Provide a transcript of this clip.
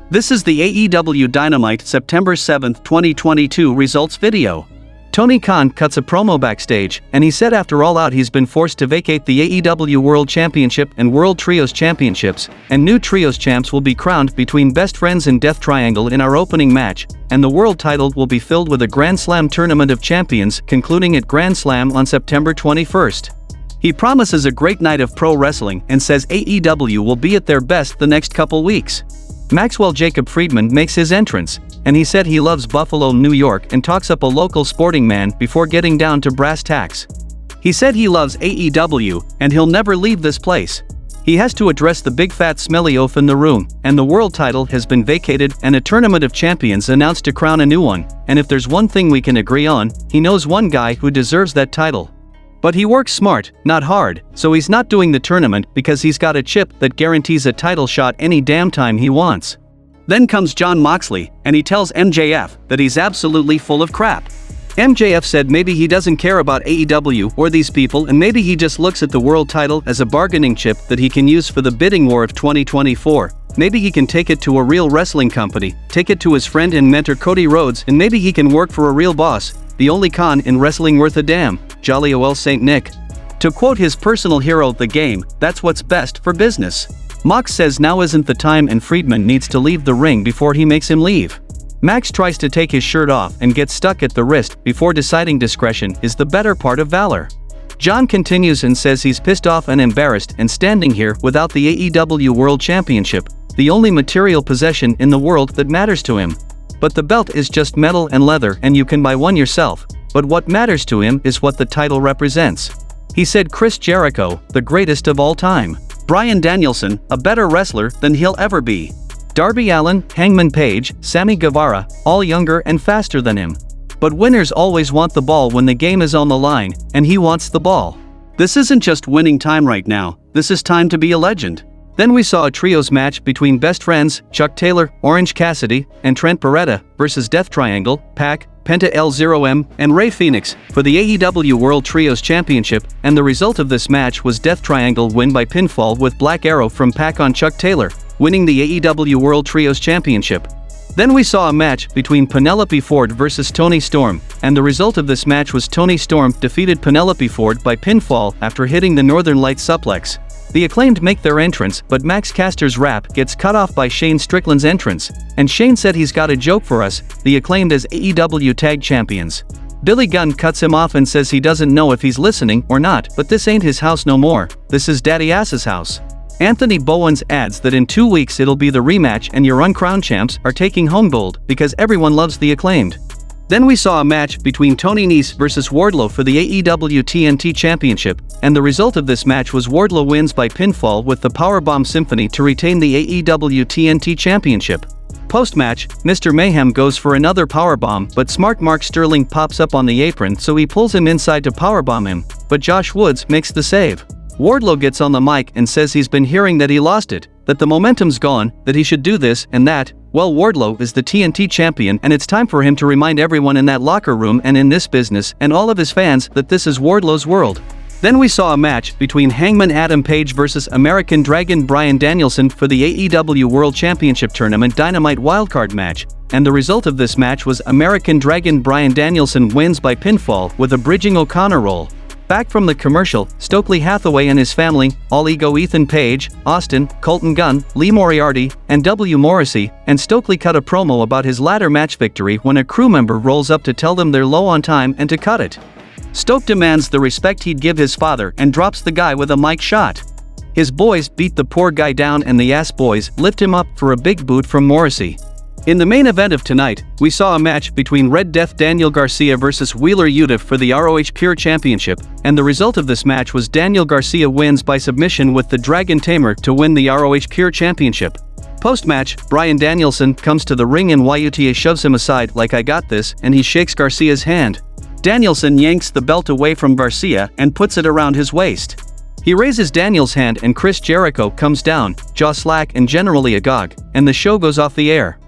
This is the AEW Dynamite September 7, 2022 results video. Tony Khan cuts a promo backstage, and he said after All Out he's been forced to vacate the AEW World Championship and World Trios Championships, and new Trios champs will be crowned between Best Friends and Death Triangle in our opening match, and the world title will be filled with a Grand Slam Tournament of Champions concluding at Grand Slam on September 21st. He promises a great night of pro wrestling and says AEW will be at their best the next couple weeks. Maxwell Jacob Friedman makes his entrance, and he said he loves Buffalo, New York and talks up a local sporting man before getting down to brass tacks. He said he loves AEW, and he'll never leave this place. He has to address the big fat smelly oaf in the room, and the world title has been vacated and a tournament of champions announced to crown a new one, and if there's one thing we can agree on, he knows one guy who deserves that title. But he works smart, not hard, so he's not doing the tournament because he's got a chip that guarantees a title shot any damn time he wants. Then comes Jon Moxley, and he tells MJF that he's absolutely full of crap. MJF said maybe he doesn't care about AEW or these people, and maybe he just looks at the world title as a bargaining chip that he can use for the bidding war of 2024. Maybe he can take it to a real wrestling company, take it to his friend and mentor Cody Rhodes, and maybe he can work for a real boss, the only con in wrestling worth a damn, Jolly ol' St. Nick. To quote his personal hero, The Game, that's what's best for business. Mox says now isn't the time and Friedman needs to leave the ring before he makes him leave. Max tries to take his shirt off and gets stuck at the wrist before deciding discretion is the better part of valor. John continues and says he's pissed off and embarrassed and standing here without the AEW World Championship, the only material possession in the world that matters to him. But the belt is just metal and leather and you can buy one yourself, but what matters to him is what the title represents. He said Chris Jericho, the greatest of all time. Bryan Danielson, a better wrestler than he'll ever be. Darby Allin, Hangman Page, Sammy Guevara, all younger and faster than him. But winners always want the ball when the game is on the line, and he wants the ball. This isn't just winning time right now, this is time to be a legend. Then we saw a trios match between Best Friends, Chuck Taylor, Orange Cassidy, and Trent Beretta versus Death Triangle, Pac, Penta L0M, and Rey Fenix for the AEW World Trios Championship, and the result of this match was Death Triangle win by pinfall with Black Arrow from Pac on Chuck Taylor, winning the AEW World Trios Championship. Then we saw a match between Penelope Ford versus Toni Storm, and the result of this match was Toni Storm defeated Penelope Ford by pinfall after hitting the Northern Light suplex. The Acclaimed make their entrance, but Max Caster's rap gets cut off by Shane Strickland's entrance, and Shane said he's got a joke for us, the Acclaimed as AEW Tag Champions. Billy Gunn cuts him off and says he doesn't know if he's listening or not, but this ain't his house no more, this is Daddy Ass's house. Anthony Bowens adds that in 2 weeks it'll be the rematch and your uncrowned champs are taking home gold because everyone loves the Acclaimed. Then we saw a match between Tony Nese versus Wardlow for the AEW TNT Championship, and the result of this match was Wardlow wins by pinfall with the Powerbomb Symphony to retain the AEW TNT Championship. Post-match, Mr. Mayhem goes for another powerbomb, but smart Mark Sterling pops up on the apron so he pulls him inside to powerbomb him, but Josh Woods makes the save. Wardlow gets on the mic and says he's been hearing that he lost it, that the momentum's gone, that he should do this and that. Well, Wardlow is the TNT champion and it's time for him to remind everyone in that locker room and in this business and all of his fans that this is Wardlow's world. Then we saw a match between Hangman Adam Page versus American Dragon Bryan Danielson for the AEW World Championship Tournament Dynamite Wildcard match, and the result of this match was American Dragon Bryan Danielson wins by pinfall with a bridging O'Connor roll. Back from the commercial, Stokely Hathaway and his family, All Ego Ethan Page, Austin, Colton Gunn, Lee Moriarty, and W. Morrissey, and Stokely cut a promo about his ladder match victory when a crew member rolls up to tell them they're low on time and to cut it. Stoke demands the respect he'd give his father and drops the guy with a mic shot. His boys beat the poor guy down and the ass boys lift him up for a big boot from Morrissey. In the main event of tonight, we saw a match between Red Death Daniel Garcia versus Wheeler Yuta for the ROH Pure Championship, and the result of this match was Daniel Garcia wins by submission with the Dragon Tamer to win the ROH Pure Championship. Post-match, Bryan Danielson comes to the ring and Yuta shoves him aside like I got this and he shakes Garcia's hand. Danielson yanks the belt away from Garcia and puts it around his waist. He raises Daniel's hand and Chris Jericho comes down, jaw slack and generally agog, and the show goes off the air.